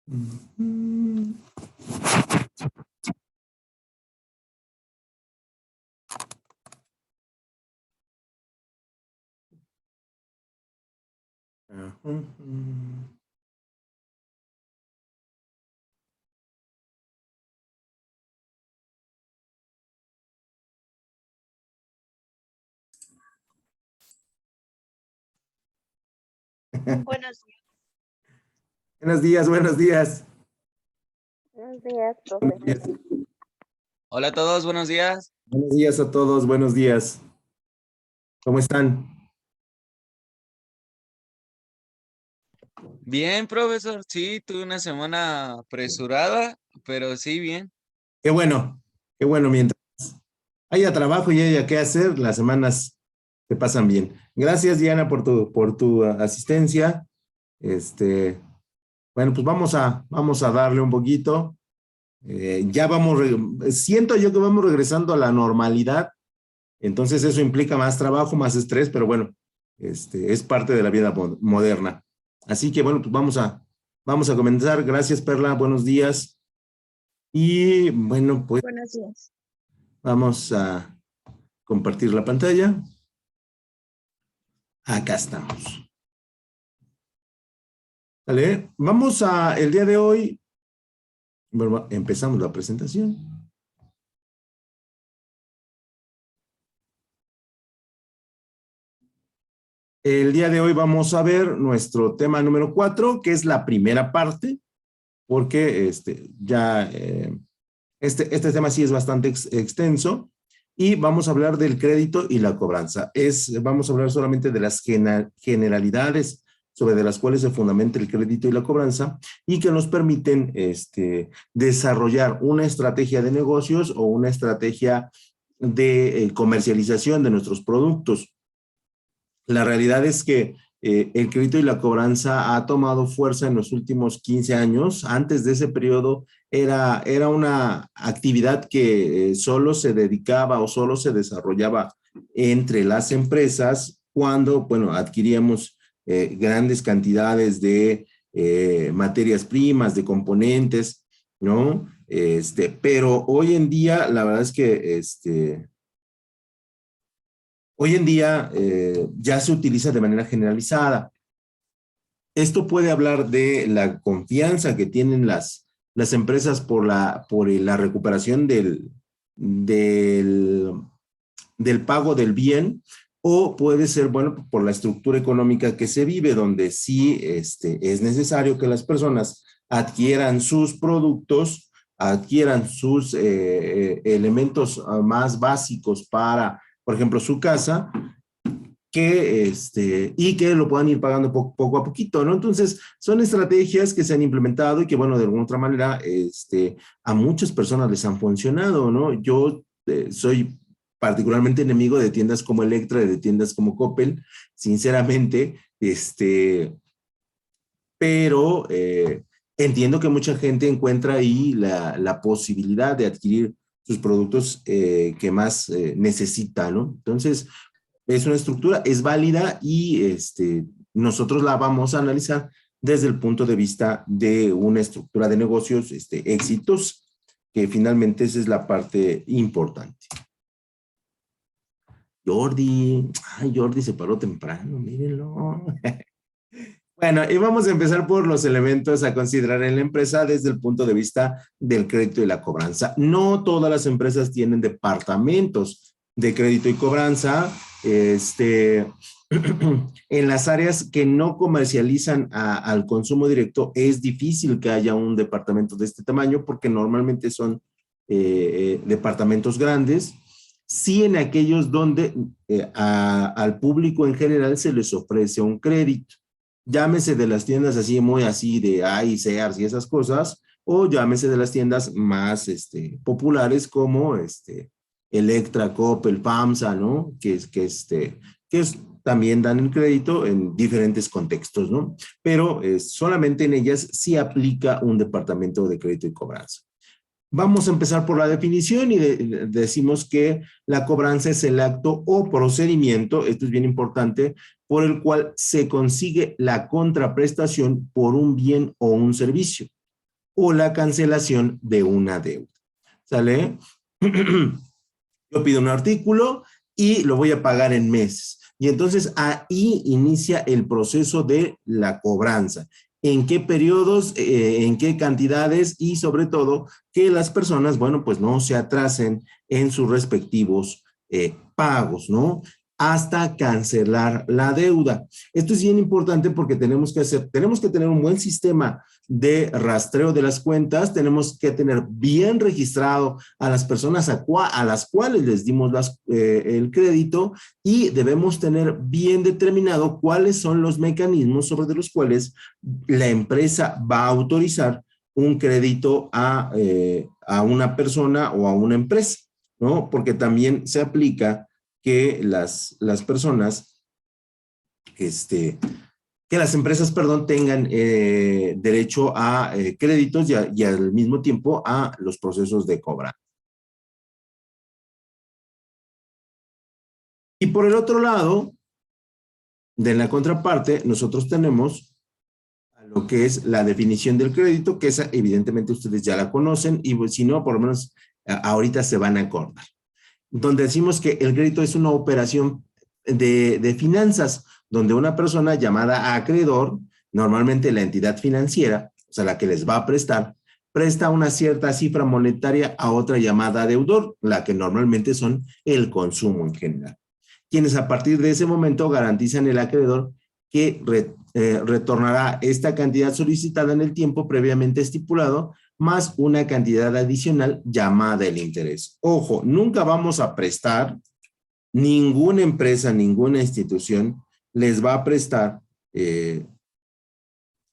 Ujú. Ujú. Buenos Buenos días, buenos días. días, Buenos profe. días. Hola a todos, buenos días. Buenos días a todos, buenos días. ¿Cómo están? Bien, profesor. Sí, tuve una semana apresurada, pero sí, bien. Qué bueno, qué bueno. Mientras haya trabajo y haya qué hacer, las semanas se pasan bien. Gracias, Diana, por tu asistencia. Este, bueno, pues vamos a darle un poquito. Ya siento yo que vamos regresando a la normalidad. Entonces eso implica más trabajo, más estrés, pero bueno, es parte de la vida moderna. Así que bueno, pues vamos a comenzar. Gracias, Perla, buenos días. Y bueno, pues Buenos días. vamos a compartir la pantalla. Acá estamos. ¿Vale? El día de hoy, bueno, empezamos la presentación. El día de hoy vamos a ver nuestro tema número 4, que es la primera parte, porque este tema sí es bastante extenso y vamos a hablar del crédito y la cobranza. Vamos a hablar solamente de las generalidades sobre de las cuales se fundamenta el crédito y la cobranza y que nos permiten desarrollar una estrategia de negocios o una estrategia de comercialización de nuestros productos. La realidad es que el crédito y la cobranza ha tomado fuerza en los últimos 15 años. Antes de ese periodo era una actividad que solo se dedicaba o solo se desarrollaba entre las empresas cuando, bueno, adquiríamos grandes cantidades de materias primas, de componentes, ¿no? Pero hoy en día, la verdad es que hoy en día ya se utiliza de manera generalizada. Esto puede hablar de la confianza que tienen las empresas por la recuperación del, del pago del bien, o puede ser, bueno, por la estructura económica que se vive, donde sí es necesario que las personas adquieran sus productos, adquieran sus elementos más básicos para, por ejemplo, su casa, y que lo puedan ir pagando poco a poquito, ¿no? Entonces, son estrategias que se han implementado y que, bueno, de alguna otra manera, a muchas personas les han funcionado, ¿no? Yo soy particularmente enemigo de tiendas como Electra, de tiendas como Coppel, sinceramente, pero entiendo que mucha gente encuentra ahí la posibilidad de adquirir sus productos que más necesita, ¿no? Entonces, es una estructura, es válida y nosotros la vamos a analizar desde el punto de vista de una estructura de negocios éxitos, que finalmente esa es la parte importante. Jordi, ay, Jordi se paró temprano, mírenlo. Bueno, y vamos a empezar por los elementos a considerar en la empresa desde el punto de vista del crédito y la cobranza. No todas las empresas tienen departamentos de crédito y cobranza. En las áreas que no comercializan al consumo directo es difícil que haya un departamento de este tamaño porque normalmente son departamentos grandes. Sí, en aquellos donde al público en general se les ofrece un crédito, llámese de las tiendas así, muy así de Sears y esas cosas, o llámese de las tiendas más populares como Electra, Coppel, FAMSA, ¿no? También dan el crédito en diferentes contextos, ¿no? Pero solamente en ellas sí aplica un departamento de crédito y cobranza. Vamos a empezar por la definición y decimos que la cobranza es el acto o procedimiento, esto es bien importante, por el cual se consigue la contraprestación por un bien o un servicio. o la cancelación de una deuda. ¿Sale? Yo pido un artículo y lo voy a pagar en meses. Y entonces ahí inicia el proceso de la cobranza. ¿En qué periodos, en qué cantidades y sobre todo que las personas, bueno, pues no se atrasen en sus respectivos pagos, ¿no? Hasta cancelar la deuda. Esto es bien importante porque tenemos que tener un buen sistema de rastreo de las cuentas, tenemos que tener bien registrado a las personas a las cuales les dimos el crédito y debemos tener bien determinado cuáles son los mecanismos sobre los cuales la empresa va a autorizar un crédito a una persona o a una empresa, ¿no? Porque también se aplica que las personas, que las empresas, perdón, tengan derecho a créditos y al mismo tiempo a los procesos de cobranza. Y por el otro lado, de la contraparte, nosotros tenemos lo que es la definición del crédito, que esa evidentemente ustedes ya la conocen y si no, por lo menos ahorita se van a acordar. Donde decimos que el crédito es una operación de finanzas, donde una persona llamada acreedor, normalmente la entidad financiera, o sea, la que les va a prestar, presta una cierta cifra monetaria a otra llamada deudor, la que normalmente son el consumo en general, quienes a partir de ese momento garantizan el acreedor que retornará esta cantidad solicitada en el tiempo previamente estipulado, más una cantidad adicional llamada el interés. Ojo, nunca vamos a prestar, ninguna empresa, ninguna institución les va a prestar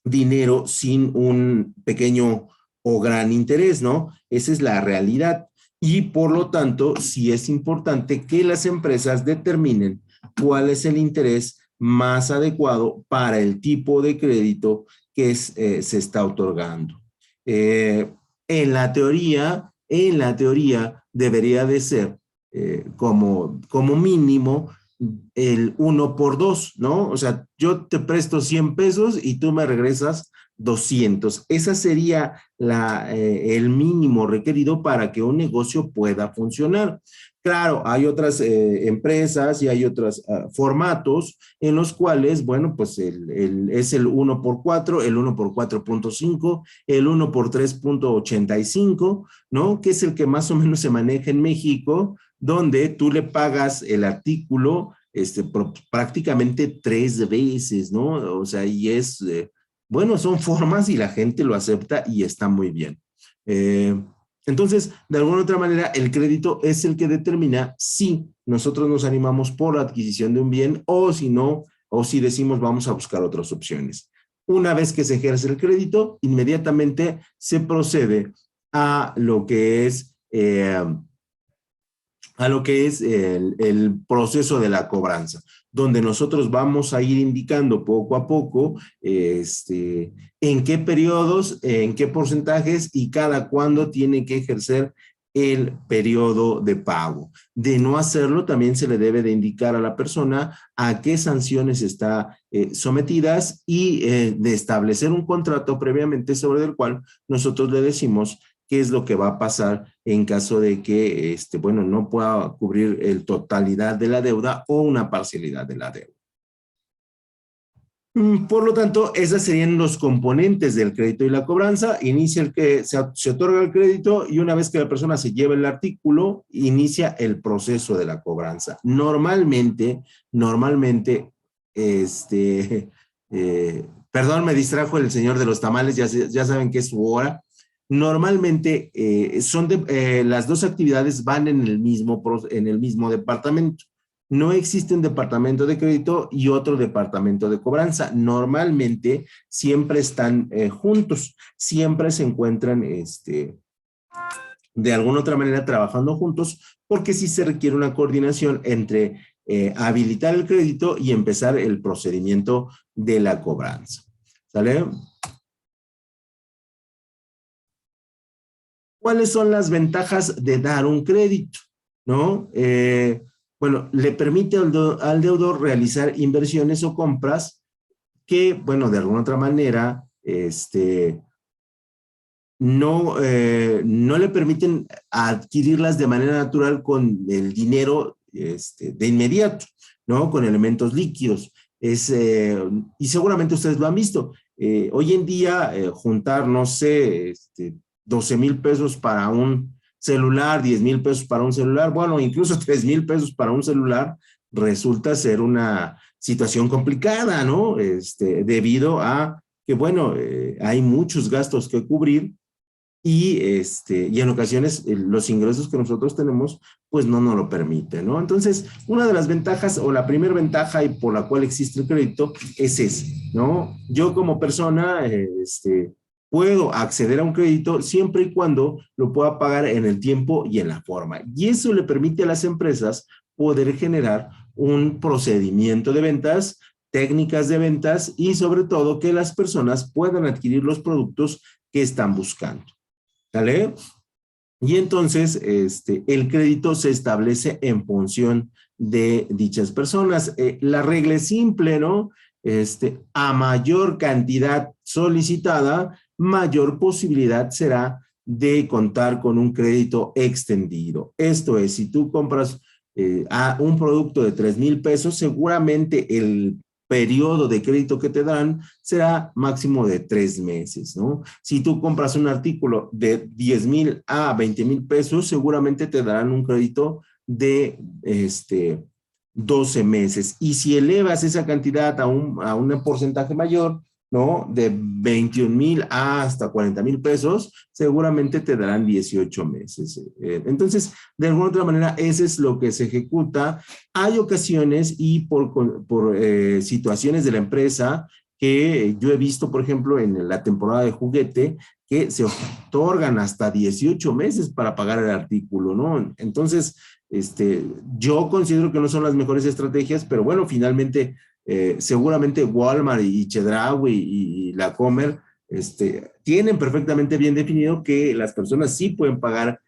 dinero sin un pequeño o gran interés, ¿no? Esa es la realidad. Y por lo tanto, sí es importante que las empresas determinen cuál es el interés más adecuado para el tipo de crédito que se está otorgando. En la teoría debería de ser como mínimo el 1 por 2, ¿no? O sea, yo te presto 100 pesos y tú me regresas 200. Esa sería el mínimo requerido para que un negocio pueda funcionar. Claro, hay otras empresas y hay otros formatos en los cuales, bueno, pues es el 1 por 4, el 1 por 4.5, el 1 por 3.85, ¿no? Que es el que más o menos se maneja en México, donde tú le pagas el artículo prácticamente 3 veces, ¿no? O sea, y bueno, son formas y la gente lo acepta y está muy bien. Entonces, de alguna u otra manera, el crédito es el que determina si nosotros nos animamos por la adquisición de un bien o si no, o si decimos vamos a buscar otras opciones. Una vez que se ejerce el crédito, inmediatamente se procede a lo que es el proceso de la cobranza, donde nosotros vamos a ir indicando poco a poco en qué periodos, en qué porcentajes y cada cuándo tiene que ejercer el periodo de pago. De no hacerlo, también se le debe de indicar a la persona a qué sanciones está sometidas y de establecer un contrato previamente sobre el cual nosotros le decimos qué es lo que va a pasar en caso de que, bueno, no pueda cubrir el totalidad de la deuda o una parcialidad de la deuda. Por lo tanto, esos serían los componentes del crédito y la cobranza. Inicia se otorga el crédito y una vez que la persona se lleva el artículo, inicia el proceso de la cobranza. Normalmente, perdón, me distrajo el señor de los tamales, ya saben que es su hora. Normalmente las dos actividades van en el mismo departamento. No existe un departamento de crédito y otro departamento de cobranza. Normalmente siempre están juntos, siempre se encuentran de alguna otra manera trabajando juntos, porque sí se requiere una coordinación entre habilitar el crédito y empezar el procedimiento de la cobranza. ¿Sale? ¿Cuáles son las ventajas de dar un crédito? ¿No? Bueno, le permite al deudor realizar inversiones o compras que, bueno, de alguna otra manera, no le permiten adquirirlas de manera natural con el dinero de inmediato, ¿no? Con elementos líquidos. Y seguramente ustedes lo han visto. Hoy en día, juntar, no sé, 12,000 pesos para un celular, 10,000 pesos para un celular, bueno, incluso 3,000 pesos para un celular, resulta ser una situación complicada, ¿no? Debido a que, bueno, hay muchos gastos que cubrir y en ocasiones los ingresos que nosotros tenemos pues no nos lo permiten, ¿no? Entonces, una de las ventajas o la primera ventaja y por la cual existe el crédito es ese, ¿no? Yo como persona puedo acceder a un crédito siempre y cuando lo pueda pagar en el tiempo y en la forma. Y eso le permite a las empresas poder generar un procedimiento de ventas, técnicas de ventas y sobre todo que las personas puedan adquirir los productos que están buscando. ¿Vale? Y entonces el crédito se establece en función de dichas personas. La regla es simple, ¿no? A mayor cantidad solicitada, mayor posibilidad será de contar con un crédito extendido. Esto es, si tú compras un producto de 3,000 pesos, seguramente el periodo de crédito que te dan será máximo de 3 meses, ¿no? Si tú compras un artículo de 10,000 a 20,000 pesos, seguramente te darán un crédito de 12 meses. Y si elevas esa cantidad a un porcentaje mayor, ¿no? De 21,000 hasta 40,000 pesos, seguramente te darán 18 meses. Entonces, de alguna otra manera, eso es lo que se ejecuta. Hay ocasiones y por situaciones de la empresa que yo he visto, por ejemplo, en la temporada de juguete, que se otorgan hasta 18 meses para pagar el artículo, ¿no? Entonces, yo considero que no son las mejores estrategias, pero bueno, finalmente seguramente Walmart y Chedraui y la Comer tienen perfectamente bien definido que las personas sí pueden pagar,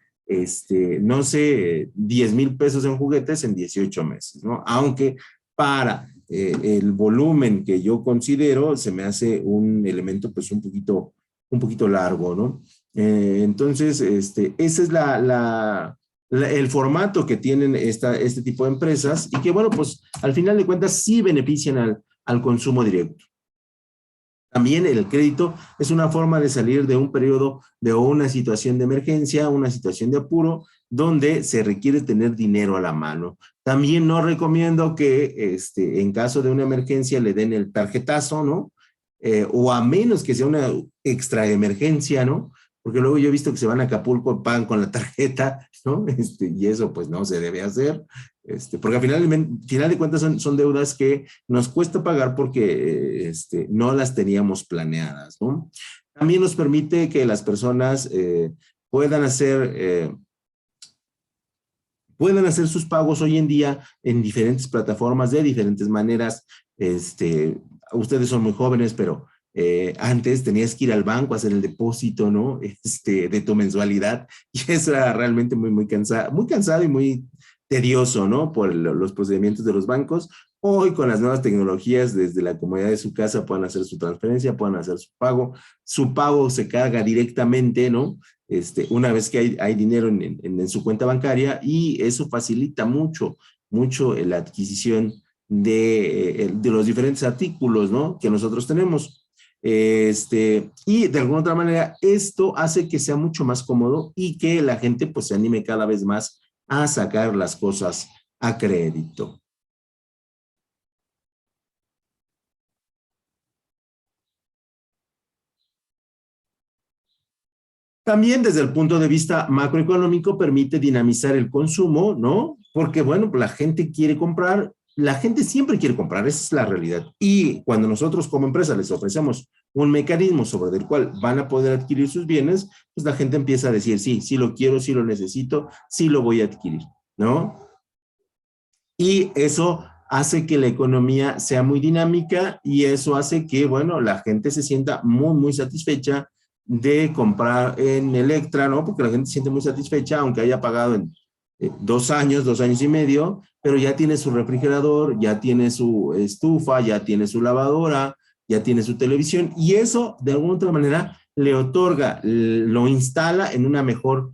no sé, 10,000 pesos en juguetes en 18 meses, ¿no? Aunque para el volumen que yo considero se me hace un elemento pues un poquito largo, ¿no? Entonces, ese es el formato que tienen este tipo de empresas y que, bueno, pues al final de cuentas sí benefician al consumo directo. También el crédito es una forma de salir de un periodo de una situación de emergencia, una situación de apuro, donde se requiere tener dinero a la mano. También no recomiendo que en caso de una emergencia le den el tarjetazo, ¿no? O a menos que sea una extra emergencia, ¿no? Porque luego yo he visto que se van a Acapulco, pagan con la tarjeta, ¿no? Y eso pues no se debe hacer, porque al final de cuentas son deudas que nos cuesta pagar porque no las teníamos planeadas, ¿no? También nos permite que las personas puedan hacer sus pagos hoy en día en diferentes plataformas de diferentes maneras. Ustedes son muy jóvenes, pero antes tenías que ir al banco a hacer el depósito, ¿no? De tu mensualidad, y eso era realmente muy cansado y muy tedioso, ¿no? Por los procedimientos de los bancos. Hoy con las nuevas tecnologías, desde la comodidad de su casa pueden hacer su transferencia, pueden hacer su pago se carga directamente, ¿no? Una vez que hay dinero en su cuenta bancaria, y eso facilita mucho la adquisición de los diferentes artículos, ¿no? Que nosotros tenemos. Y de alguna otra manera, esto hace que sea mucho más cómodo y que la gente pues se anime cada vez más a sacar las cosas a crédito. También desde el punto de vista macroeconómico permite dinamizar el consumo, ¿no? Porque, bueno, la gente quiere comprar, la gente siempre quiere comprar, esa es la realidad. Y cuando nosotros como empresa les ofrecemos un mecanismo sobre el cual van a poder adquirir sus bienes, pues la gente empieza a decir, sí, sí lo quiero, sí lo necesito, sí lo voy a adquirir, ¿no? Y eso hace que la economía sea muy dinámica y eso hace que, bueno, la gente se sienta muy satisfecha de comprar en Electra, ¿no? Porque la gente se siente muy satisfecha, aunque haya pagado en 2 años, 2 años y medio, pero ya tiene su refrigerador, ya tiene su estufa, ya tiene su lavadora, ya tiene su televisión, y eso, de alguna otra manera, le otorga, lo instala en una mejor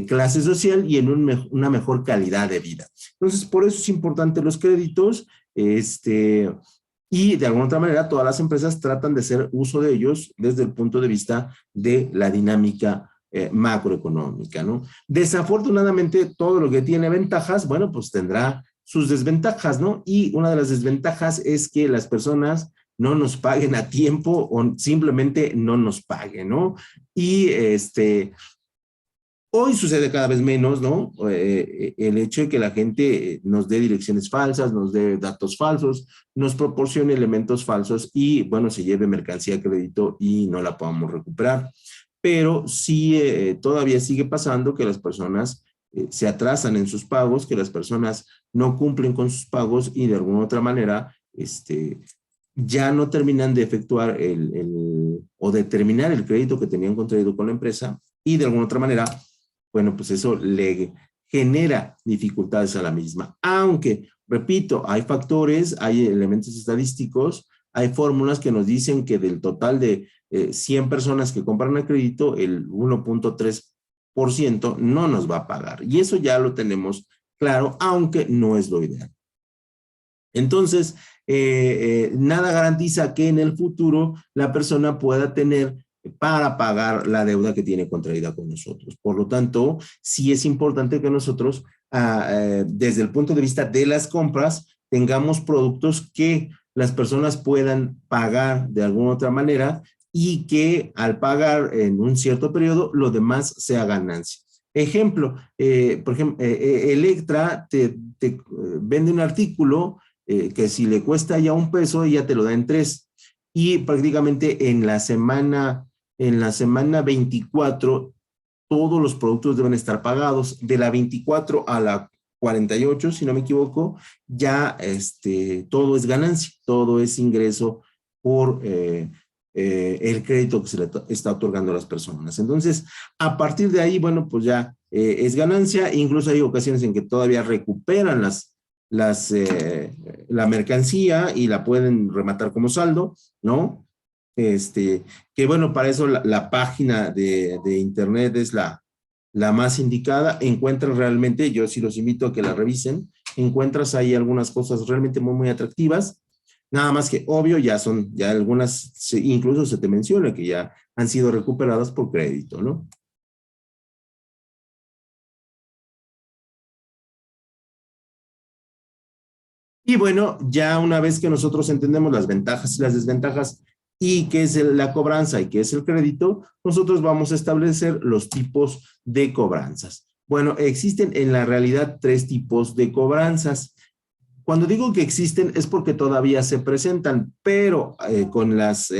clase social y en una mejor calidad de vida. Entonces, por eso es importante los créditos, y de alguna otra manera todas las empresas tratan de hacer uso de ellos desde el punto de vista de la dinámica macroeconómica, ¿no? Desafortunadamente, todo lo que tiene ventajas, bueno, pues tendrá sus desventajas, ¿no? Y una de las desventajas es que las personas no nos paguen a tiempo o simplemente no nos paguen, ¿no? Y hoy sucede cada vez menos, ¿no? El hecho de que la gente nos dé direcciones falsas, nos dé datos falsos, nos proporcione elementos falsos y, bueno, se lleve mercancía a crédito y no la podamos recuperar. Pero sí todavía sigue pasando que las personas se atrasan en sus pagos, que las personas no cumplen con sus pagos y de alguna otra manera ya no terminan de efectuar o de terminar el crédito que tenían contraído con la empresa y de alguna otra manera, bueno, pues eso le genera dificultades a la misma. Aunque, repito, hay factores, hay elementos estadísticos, hay fórmulas que nos dicen que del total de 100 personas que compran a crédito, el 1.3% no nos va a pagar. Y eso ya lo tenemos claro, aunque no es lo ideal. Entonces, nada garantiza que en el futuro la persona pueda tener para pagar la deuda que tiene contraída con nosotros. Por lo tanto, sí es importante que nosotros, desde el punto de vista de las compras, tengamos productos que las personas puedan pagar de alguna otra manera y que al pagar en un cierto periodo, lo demás sea ganancia. Ejemplo, por ejemplo, Electra te vende un artículo que si le cuesta ya $1, ella te lo da en 3. Y prácticamente en la semana 24, todos los productos deben estar pagados. De la 24 a la 48, si no me equivoco, ya todo es ganancia, todo es ingreso por el crédito que se le está otorgando a las personas. Entonces, a partir de ahí, bueno, pues ya es ganancia. Incluso hay ocasiones en que todavía recuperan la mercancía y la pueden rematar como saldo, ¿no? Que bueno, para eso la página de internet es la más indicada. Encuentran realmente, yo sí los invito a que la revisen, encuentras ahí algunas cosas realmente muy, muy atractivas. Nada más que obvio, ya algunas, incluso se te menciona que ya han sido recuperadas por crédito, ¿no? Y bueno, ya una vez que nosotros entendemos las ventajas y las desventajas y qué es la cobranza y qué es el crédito, nosotros vamos a establecer los tipos de cobranzas. Bueno, existen en la realidad 3 tipos de cobranzas. Cuando digo que existen es porque todavía se presentan, pero con las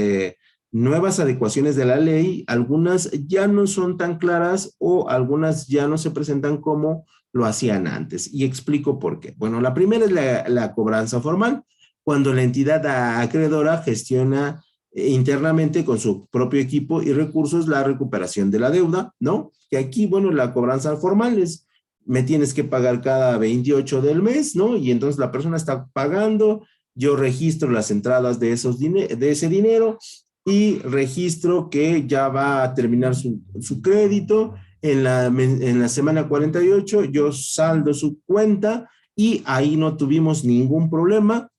nuevas adecuaciones de la ley, algunas ya no son tan claras o algunas ya no se presentan como lo hacían antes. Y explico por qué. Bueno, la primera es la cobranza formal, cuando la entidad acreedora gestiona internamente con su propio equipo y recursos la recuperación de la deuda, ¿no? Que aquí, bueno, la cobranza formal es me tienes que pagar cada 28 del mes, ¿no? Y entonces la persona está pagando, yo registro las entradas de ese dinero y registro que ya va a terminar su crédito. En la semana 48 yo saldo su cuenta y ahí no tuvimos ningún problema.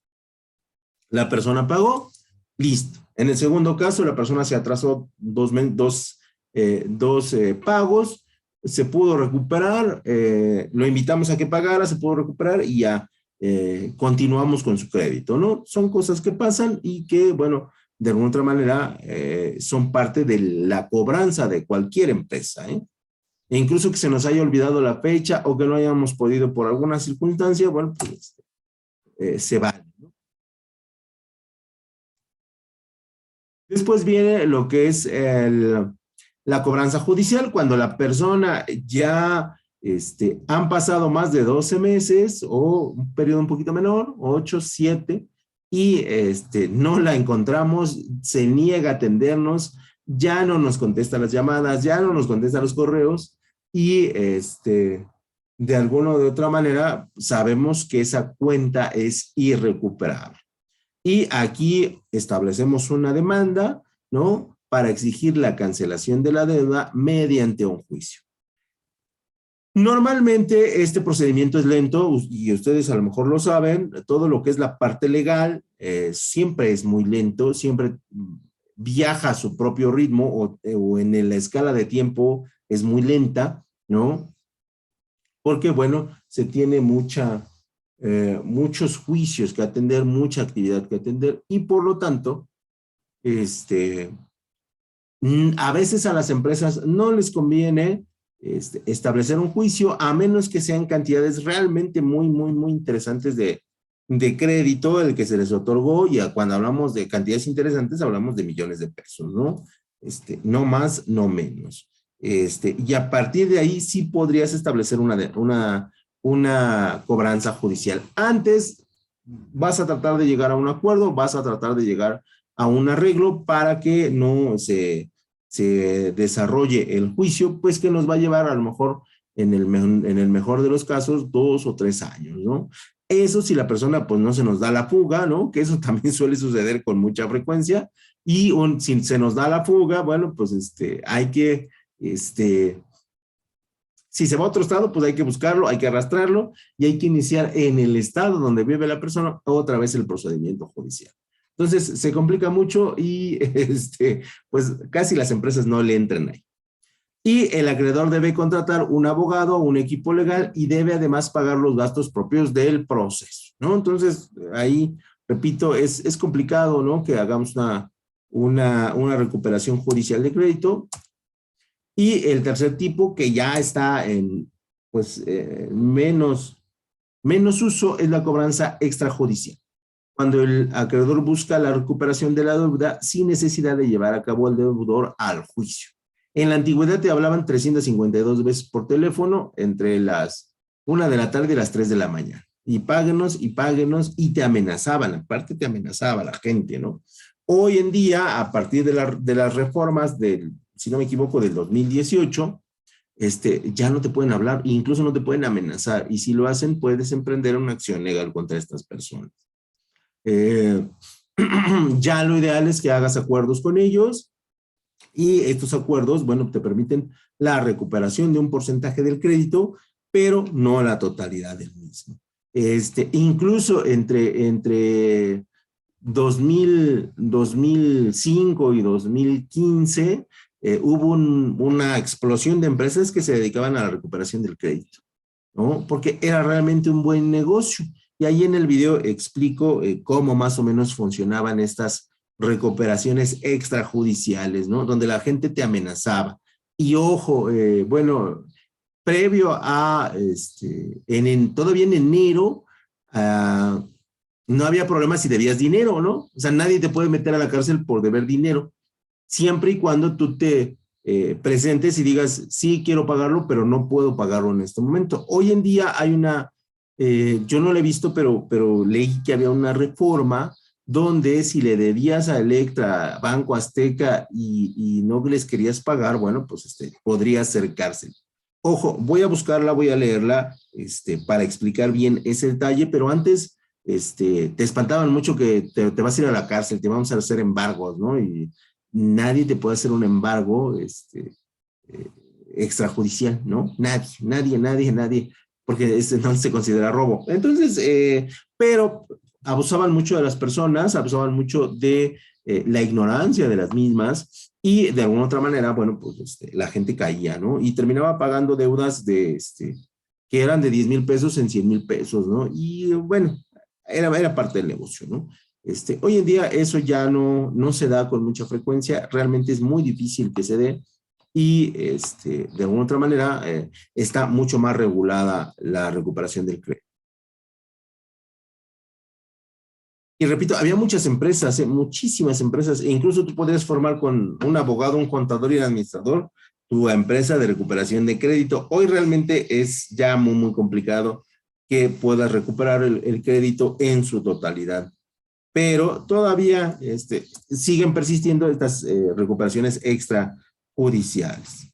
La persona pagó, listo. En el segundo caso, la persona se atrasó dos pagos, se pudo recuperar, lo invitamos a que pagara, se pudo recuperar y ya continuamos con su crédito, ¿no? Son cosas que pasan y que, bueno, de alguna otra manera son parte de la cobranza de cualquier empresa, ¿eh? E incluso que se nos haya olvidado la fecha o que no hayamos podido por alguna circunstancia, bueno, pues se vale, ¿no? Después viene lo que es la cobranza judicial, cuando la persona ya han pasado más de 12 meses o un periodo un poquito menor, 8, 7, y no la encontramos, se niega a atendernos, ya no nos contesta las llamadas, ya no nos contesta los correos y de alguna o de otra manera sabemos que esa cuenta es irrecuperable. Y aquí establecemos una demanda, ¿no? para exigir la cancelación de la deuda mediante un juicio. Normalmente este procedimiento es lento y ustedes a lo mejor lo saben, todo lo que es la parte legal siempre es muy lento, siempre viaja a su propio ritmo o en la escala de tiempo es muy lenta, ¿no? Porque, bueno, se tiene muchos juicios que atender, mucha actividad que atender y por lo tanto, a veces a las empresas no les conviene establecer un juicio a menos que sean cantidades realmente muy interesantes de crédito el que se les otorgó y cuando hablamos de cantidades interesantes hablamos de millones de pesos, ¿no? No más, no menos. Y a partir de ahí sí podrías establecer una cobranza judicial. Antes vas a tratar de llegar a un acuerdo, vas a tratar de llegar a un arreglo para que no se desarrolle el juicio, pues que nos va a llevar a lo mejor en el mejor de los casos 2 o 3 años, ¿no? Eso si la persona pues no se nos da la fuga, ¿no? Que eso también suele suceder con mucha frecuencia y si se nos da la fuga, bueno, pues hay que, si se va a otro estado, pues hay que buscarlo, hay que arrastrarlo y hay que iniciar en el estado donde vive la persona otra vez el procedimiento judicial. Entonces, se complica mucho y pues casi las empresas no le entran ahí. Y el acreedor debe contratar un abogado o un equipo legal y debe además pagar los gastos propios del proceso, ¿no? Entonces, ahí, repito, es complicado, ¿no? Que hagamos una recuperación judicial de crédito. Y el tercer tipo, que ya está en, pues, menos uso, es la cobranza extrajudicial. Cuando el acreedor busca la recuperación de la deuda sin necesidad de llevar a cabo al deudor al juicio. En la antigüedad te hablaban 352 veces por teléfono entre las 1 de la tarde y las 3 de la mañana. Y páguenos, y te amenazaban, aparte te amenazaba la gente, ¿no? Hoy en día, a partir de las reformas si no me equivoco, del 2018, ya no te pueden hablar, incluso no te pueden amenazar, y si lo hacen, puedes emprender una acción legal contra estas personas. Ya lo ideal es que hagas acuerdos con ellos y estos acuerdos, bueno, te permiten la recuperación de un porcentaje del crédito, pero no la totalidad del mismo. Incluso entre 2005 y 2015 hubo una explosión de empresas que se dedicaban a la recuperación del crédito, ¿no? Porque era realmente un buen negocio. Y ahí en el video explico cómo más o menos funcionaban estas recuperaciones extrajudiciales, ¿no? Donde la gente te amenazaba. Y ojo, bueno, previo a, todavía en enero, no había problema si debías dinero, ¿no? O sea, nadie te puede meter a la cárcel por deber dinero, siempre y cuando tú te presentes y digas, sí, quiero pagarlo, pero no puedo pagarlo en este momento. Hoy en día hay yo no lo he visto, pero leí que había una reforma donde si le debías a Electra, Banco Azteca y no les querías pagar, bueno, pues podría ser cárcel. Ojo, voy a buscarla, voy a leerla para explicar bien ese detalle, pero antes te espantaban mucho que te vas a ir a la cárcel, te vamos a hacer embargos, ¿no? Y nadie te puede hacer un embargo eh, extrajudicial, ¿no? Nadie, porque no se considera robo. Entonces, pero abusaban mucho de las personas, abusaban mucho de la ignorancia de las mismas y de alguna otra manera, bueno, pues la gente caía, ¿no? Y terminaba pagando deudas que eran de 10,000 pesos en 100,000 pesos, ¿no? Y bueno, era parte del negocio, ¿no? Hoy en día eso ya no se da con mucha frecuencia, realmente es muy difícil que se dé y de alguna otra manera está mucho más regulada la recuperación del crédito. Y repito, había muchas empresas, muchísimas empresas, e incluso tú podrías formar con un abogado, un contador y un administrador tu empresa de recuperación de crédito. Hoy realmente es ya muy complicado que puedas recuperar el crédito en su totalidad. Pero todavía siguen persistiendo estas recuperaciones extrajudiciales.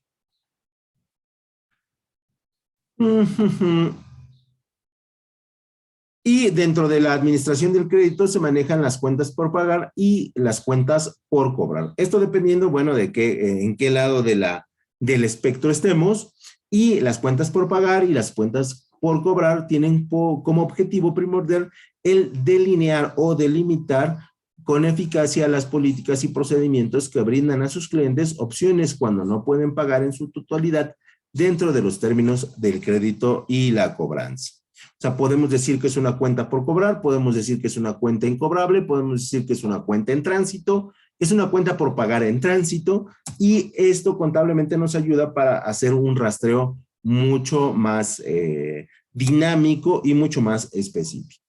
Y dentro de la administración del crédito se manejan las cuentas por pagar y las cuentas por cobrar. Esto dependiendo, bueno, de en qué lado del espectro estemos. Y las cuentas por pagar y las cuentas por cobrar tienen como objetivo primordial el delinear o delimitar con eficacia las políticas y procedimientos que brindan a sus clientes opciones cuando no pueden pagar en su totalidad dentro de los términos del crédito y la cobranza. O sea, podemos decir que es una cuenta por cobrar, podemos decir que es una cuenta incobrable, podemos decir que es una cuenta en tránsito, es una cuenta por pagar en tránsito, y esto contablemente nos ayuda para hacer un rastreo mucho más dinámico y mucho más específico.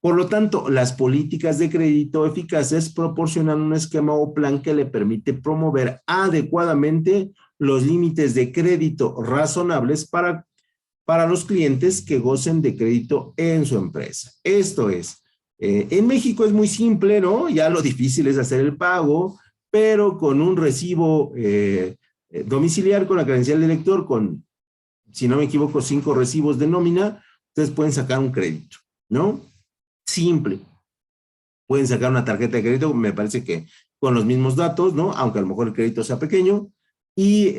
Por lo tanto, las políticas de crédito eficaces proporcionan un esquema o plan que le permite promover adecuadamente los límites de crédito razonables para los clientes que gocen de crédito en su empresa. Esto es, en México es muy simple, ¿no? Ya lo difícil es hacer el pago, pero con un recibo domiciliar, con la credencial de lector, con, si no me equivoco, 5 recibos de nómina, ustedes pueden sacar un crédito, ¿no? Simple. Pueden sacar una tarjeta de crédito, me parece que con los mismos datos, ¿no? Aunque a lo mejor el crédito sea pequeño, y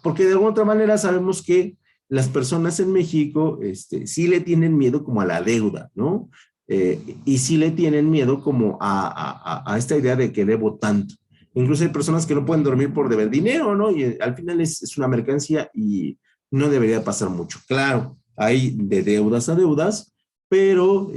porque de alguna otra manera sabemos que las personas en México sí le tienen miedo como a la deuda, ¿no? Y sí le tienen miedo como a esta idea de que debo tanto. Incluso hay personas que no pueden dormir por deber dinero, ¿no? Y al final es una mercancía y no debería pasar mucho. Claro, hay de deudas a deudas, pero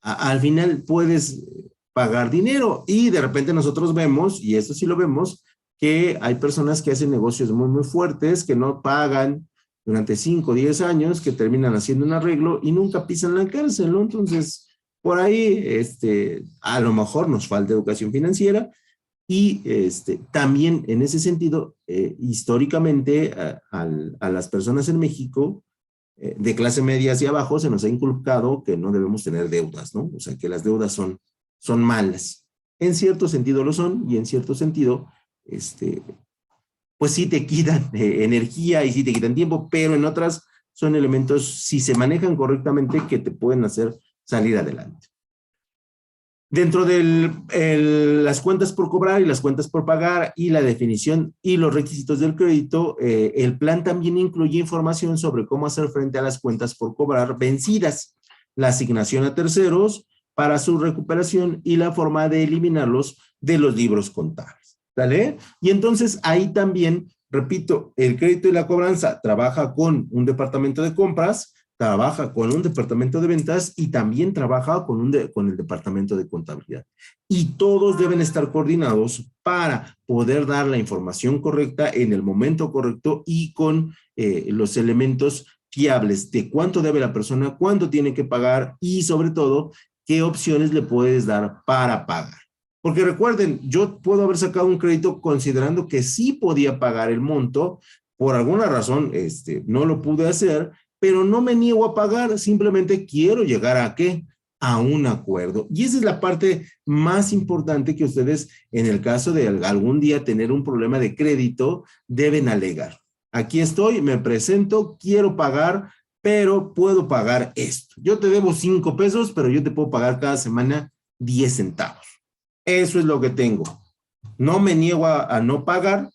al final puedes pagar dinero, y de repente nosotros vemos, y esto sí lo vemos, que hay personas que hacen negocios muy, muy fuertes, que no pagan durante 5 o 10 años, que terminan haciendo un arreglo y nunca pisan la cárcel, ¿no? Entonces, por ahí, a lo mejor nos falta educación financiera, y también en ese sentido, históricamente, a las personas en México, de clase media hacia abajo, se nos ha inculcado que no debemos tener deudas, ¿no? O sea, que las deudas son malas. En cierto sentido lo son, y en cierto sentido, pues sí te quitan energía y sí te quitan tiempo, pero en otras son elementos, si se manejan correctamente, que te pueden hacer salir adelante. Dentro de las cuentas por cobrar y las cuentas por pagar y la definición y los requisitos del crédito, el plan también incluye información sobre cómo hacer frente a las cuentas por cobrar vencidas, la asignación a terceros para su recuperación y la forma de eliminarlos de los libros contables. ¿Vale? Y entonces ahí también, repito, el crédito y la cobranza trabaja con un departamento de compras, trabaja con un departamento de ventas y también trabaja con el departamento de contabilidad. Y todos deben estar coordinados para poder dar la información correcta en el momento correcto y con los elementos fiables de cuánto debe la persona, cuánto tiene que pagar y sobre todo qué opciones le puedes dar para pagar. Porque recuerden, yo puedo haber sacado un crédito considerando que sí podía pagar el monto, por alguna razón no lo pude hacer, pero no me niego a pagar, simplemente quiero llegar a ¿qué? A un acuerdo. Y esa es la parte más importante que ustedes, en el caso de algún día tener un problema de crédito, deben alegar. Aquí estoy, me presento, quiero pagar, pero puedo pagar esto. Yo te debo 5 pesos, pero yo te puedo pagar cada semana 10 centavos. Eso es lo que tengo. No me niego a no pagar,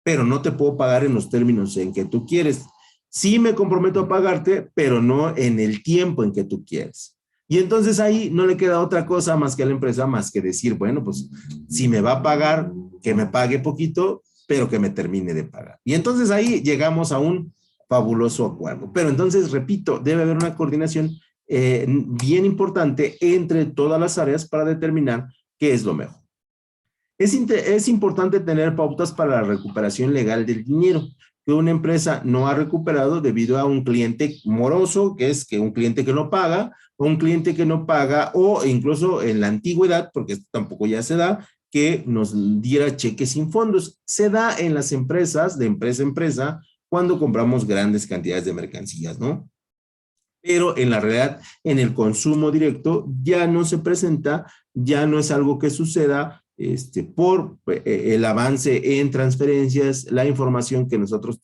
pero no te puedo pagar en los términos en que tú quieres. Sí me comprometo a pagarte, pero no en el tiempo en que tú quieres. Y entonces ahí no le queda otra cosa más que a la empresa, más que decir, bueno, pues si me va a pagar, que me pague poquito, pero que me termine de pagar. Y entonces ahí llegamos a un fabuloso acuerdo. Pero entonces, repito, debe haber una coordinación bien importante entre todas las áreas para determinar qué es lo mejor. Es importante tener pautas para la recuperación legal del dinero que una empresa no ha recuperado debido a un cliente moroso, que es que un cliente que no paga, o un cliente que no paga, o incluso en la antigüedad, porque esto tampoco ya se da, que nos diera cheques sin fondos. Se da en las empresas, de empresa a empresa, cuando compramos grandes cantidades de mercancías, ¿no? Pero en la realidad, en el consumo directo, ya no se presenta, ya no es algo que suceda por el avance en transferencias, la información que nosotros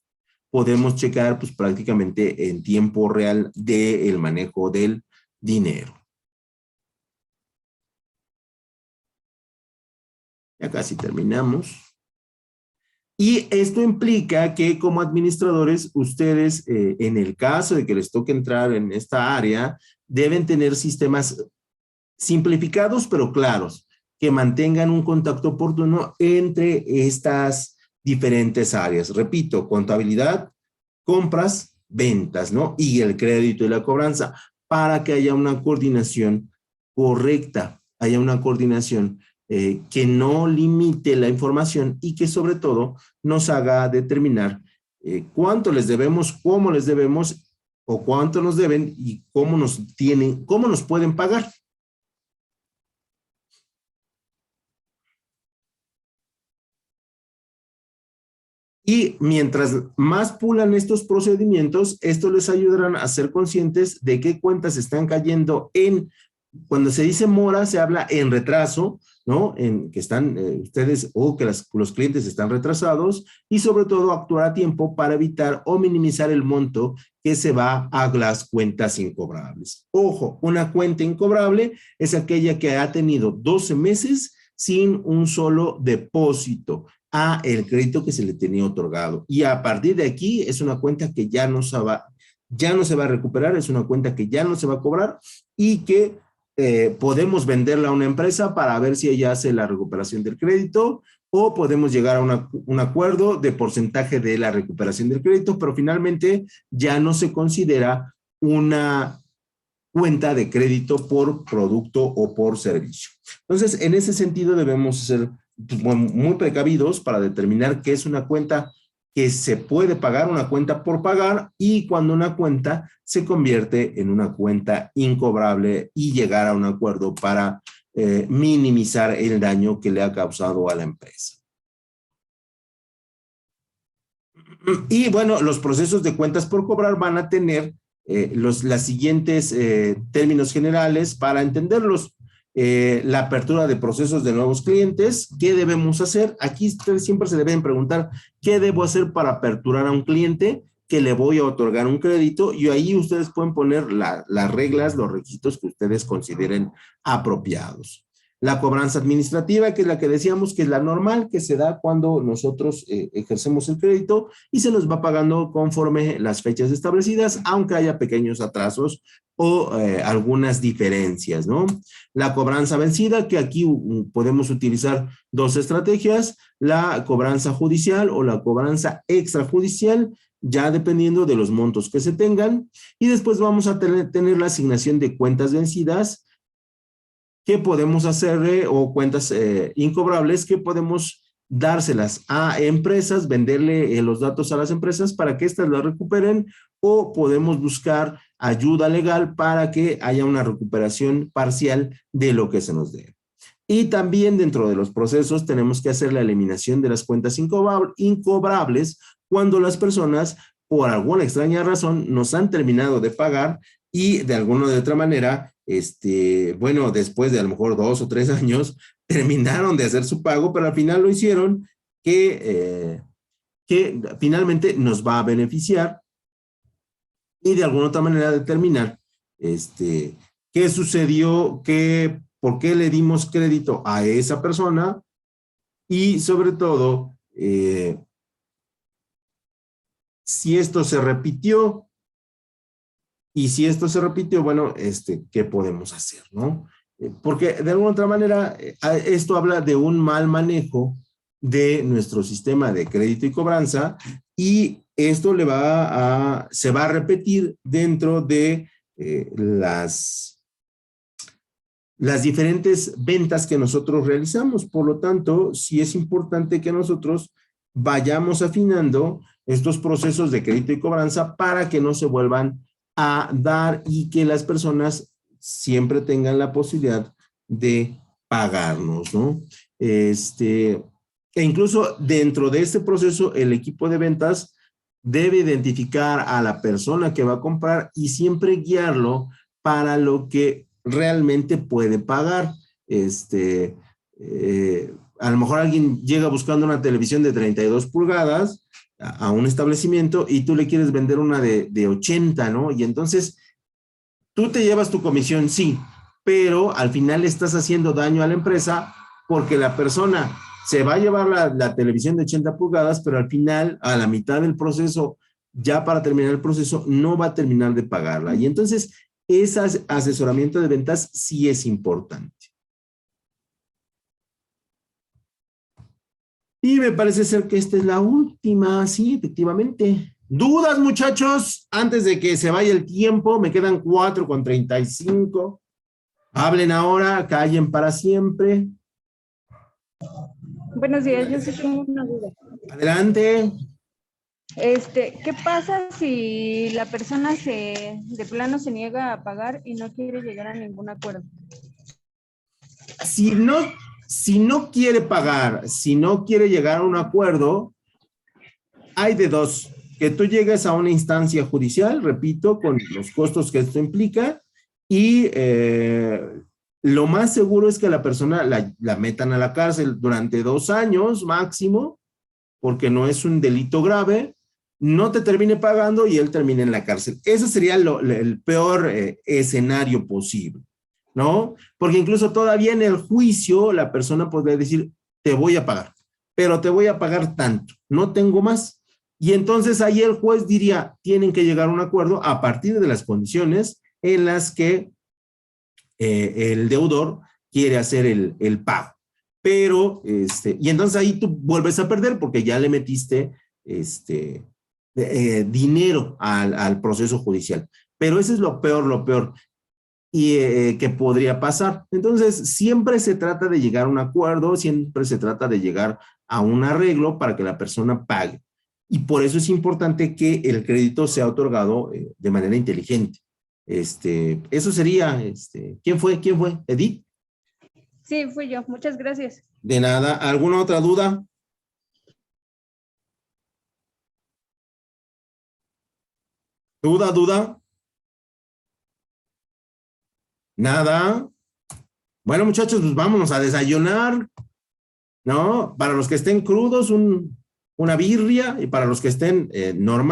podemos checar pues prácticamente en tiempo real del manejo del dinero. Ya casi terminamos. Y esto implica que como administradores, ustedes, en el caso de que les toque entrar en esta área, deben tener sistemas simplificados pero claros, que mantengan un contacto oportuno entre estas diferentes áreas. Repito, contabilidad, compras, ventas, ¿no? Y el crédito y la cobranza, para que haya una coordinación correcta, haya una coordinación que no limite la información y que sobre todo nos haga determinar cuánto les debemos, cómo les debemos o cuánto nos deben y cómo nos tienen, cómo nos pueden pagar. Y mientras más pulan estos procedimientos, esto les ayudarán a ser conscientes de qué cuentas están cayendo en, cuando se dice mora, se habla en retraso, ¿no? En que están ustedes o que los clientes están retrasados y sobre todo actuar a tiempo para evitar o minimizar el monto que se va a las cuentas incobrables. Ojo, una cuenta incobrable es aquella que ha tenido 12 meses sin un solo depósito a el crédito que se le tenía otorgado. Y a partir de aquí es una cuenta que ya no se va a recuperar, es una cuenta que ya no se va a cobrar y que podemos venderla a una empresa para ver si ella hace la recuperación del crédito o podemos llegar a un acuerdo de porcentaje de la recuperación del crédito, pero finalmente ya no se considera una cuenta de crédito por producto o por servicio. Entonces, en ese sentido debemos ser muy precavidos para determinar qué es una cuenta que se puede pagar, una cuenta por pagar, y cuando una cuenta se convierte en una cuenta incobrable y llegar a un acuerdo para minimizar el daño que le ha causado a la empresa. Y bueno, los procesos de cuentas por cobrar van a tener las siguientes términos generales para entenderlos. La apertura de procesos de nuevos clientes, ¿qué debemos hacer? Aquí ustedes siempre se deben preguntar, ¿qué debo hacer para aperturar a un cliente que le voy a otorgar un crédito? Y ahí ustedes pueden poner las reglas, los requisitos que ustedes consideren apropiados. La cobranza administrativa, que es la que decíamos que es la normal, que se da cuando nosotros ejercemos el crédito y se nos va pagando conforme las fechas establecidas, aunque haya pequeños atrasos o algunas diferencias, ¿no? La cobranza vencida, que aquí podemos utilizar dos estrategias, la cobranza judicial o la cobranza extrajudicial, ya dependiendo de los montos que se tengan. Y después vamos a tener la asignación de cuentas vencidas, que podemos hacer, o cuentas incobrables, que podemos dárselas a empresas, venderle los datos a las empresas para que éstas las recuperen, o podemos buscar ayuda legal para que haya una recuperación parcial de lo que se nos dé. Y también dentro de los procesos tenemos que hacer la eliminación de las cuentas incobrables cuando las personas, por alguna extraña razón, nos han terminado de pagar y de alguna u otra manera, bueno, después de a lo mejor 2 o 3 años, terminaron de hacer su pago, pero al final lo hicieron, que finalmente nos va a beneficiar, y de alguna otra manera determinar qué sucedió, por qué le dimos crédito a esa persona y sobre todo si esto se repitió. Y si esto se repitió, bueno, ¿qué podemos hacer, no? Porque de alguna otra manera, esto habla de un mal manejo de nuestro sistema de crédito y cobranza, y esto se va a repetir dentro de las diferentes ventas que nosotros realizamos. Por lo tanto, sí es importante que nosotros vayamos afinando estos procesos de crédito y cobranza para que no se vuelvan a dar y que las personas siempre tengan la posibilidad de pagarnos, ¿no? E incluso dentro de este proceso, el equipo de ventas debe identificar a la persona que va a comprar y siempre guiarlo para lo que realmente puede pagar. A lo mejor alguien llega buscando una televisión de 32 pulgadas, a un establecimiento y tú le quieres vender una de 80, ¿no? Y entonces tú te llevas tu comisión, sí, pero al final le estás haciendo daño a la empresa porque la persona se va a llevar la televisión de 80 pulgadas, pero al final, a la mitad del proceso, ya para terminar el proceso, no va a terminar de pagarla. Y entonces, ese asesoramiento de ventas sí es importante. Y me parece ser que esta es la última, sí, efectivamente. ¿Dudas, muchachos? Antes de que se vaya el tiempo, me quedan 4:35. Hablen ahora, callen para siempre. Buenos días, yo sí tengo una duda. Adelante. ¿Qué pasa si la persona de plano se niega a pagar y no quiere llegar a ningún acuerdo? Si no quiere pagar, si no quiere llegar a un acuerdo, hay de dos: que tú llegues a una instancia judicial, repito, con los costos que esto implica, y lo más seguro es que la persona la metan a la cárcel durante 2 años máximo, porque no es un delito grave, no te termine pagando y él termine en la cárcel. Ese sería el peor escenario posible, ¿no? Porque incluso todavía en el juicio la persona podría decir, te voy a pagar, pero te voy a pagar tanto, no tengo más. Y entonces ahí el juez diría, tienen que llegar a un acuerdo a partir de las condiciones en las que el deudor quiere hacer el pago. Pero, y entonces ahí tú vuelves a perder porque ya le metiste dinero al proceso judicial. Pero eso es lo peor y que podría pasar. Entonces, siempre se trata de llegar a un acuerdo, siempre se trata de llegar a un arreglo para que la persona pague. Y por eso es importante que el crédito sea otorgado de manera inteligente. Eso sería, ¿quién fue? ¿Edith? Sí, fui yo. Muchas gracias. De nada. ¿Alguna otra duda? ¿Duda? Nada. Bueno, muchachos, pues vámonos a desayunar, ¿no? Para los que estén crudos, una birria, y para los que estén normales,